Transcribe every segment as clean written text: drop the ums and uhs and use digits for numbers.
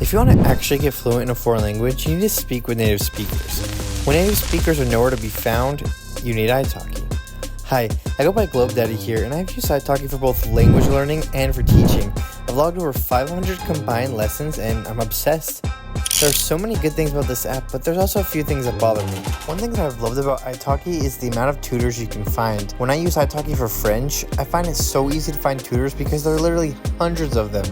If you want to actually get fluent in a foreign language, you need to speak with native speakers. When native speakers are nowhere to be found, you need Italki. Hi, I go by globedaddy here, and I've used Italki for both language learning and for teaching. I've logged over 500 combined lessons, and I'm obsessed. There are so many good things about this app, but there's also a few things that bother me. One thing that I've loved about Italki is the amount of tutors you can find. When I use Italki for French, I find it so easy to find tutors because there are literally hundreds of them.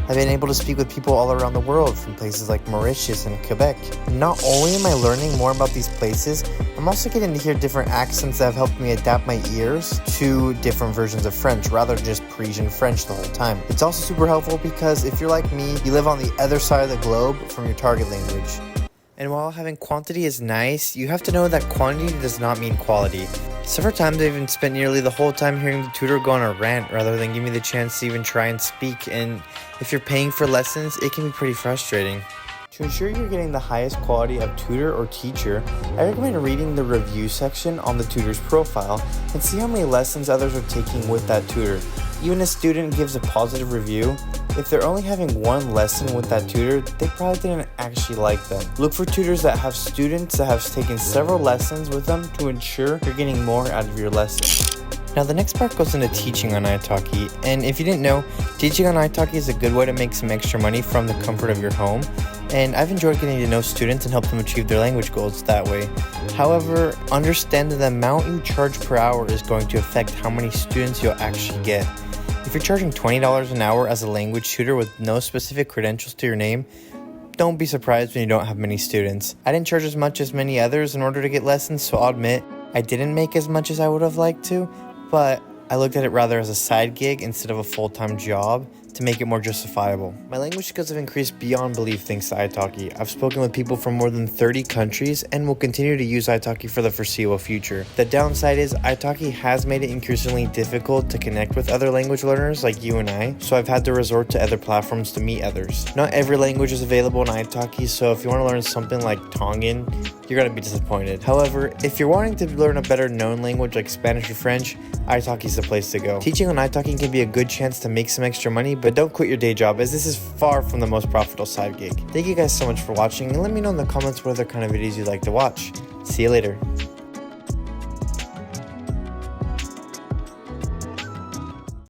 I've been able to speak with people all around the world from places like Mauritius and Quebec. Not only am I learning more about these places, I'm also getting to hear different accents that have helped me adapt my ears to different versions of French rather than just Parisian French the whole time. It's also super helpful because if you're like me, you live on the other side of the globe from your target language. And while having quantity is nice, you have to know that quantity does not mean quality. Several times I've even spent nearly the whole time hearing the tutor go on a rant rather than give me the chance to even try and speak, and if you're paying for lessons, it can be pretty frustrating. To ensure you're getting the highest quality of tutor or teacher, I recommend reading the review section on the tutor's profile and see how many lessons others are taking with that tutor. Even if a student gives a positive review, if they're only having one lesson with that tutor, they probably didn't actually like them. Look for tutors that have students that have taken several lessons with them to ensure you're getting more out of your lesson. Now the next part goes into teaching on Italki, and if you didn't know, teaching on Italki is a good way to make some extra money from the comfort of your home, and I've enjoyed getting to know students and help them achieve their language goals that way. However, understand that the amount you charge per hour is going to affect how many students you'll actually get. If you're charging $20 an hour as a language tutor with no specific credentials to your name, don't be surprised when you don't have many students. I didn't charge as much as many others in order to get lessons, so I'll admit I didn't make as much as I would have liked to, but I looked at it rather as a side gig instead of a full-time job to make it more justifiable. My language skills have increased beyond belief thanks to Italki. I've spoken with people from more than 30 countries and will continue to use Italki for the foreseeable future. The downside is Italki has made it increasingly difficult to connect with other language learners like you and I, so I've had to resort to other platforms to meet others. Not every language is available in Italki, so if you want to learn something like Tongan, you're going to be disappointed. However, if you're wanting to learn a better known language like Spanish or French, Italki is the place to go. Teaching on Italki can be a good chance to make some extra money, but don't quit your day job as this is far from the most profitable side gig. Thank you guys so much for watching, and let me know in the comments what other kind of videos you'd like to watch. See you later.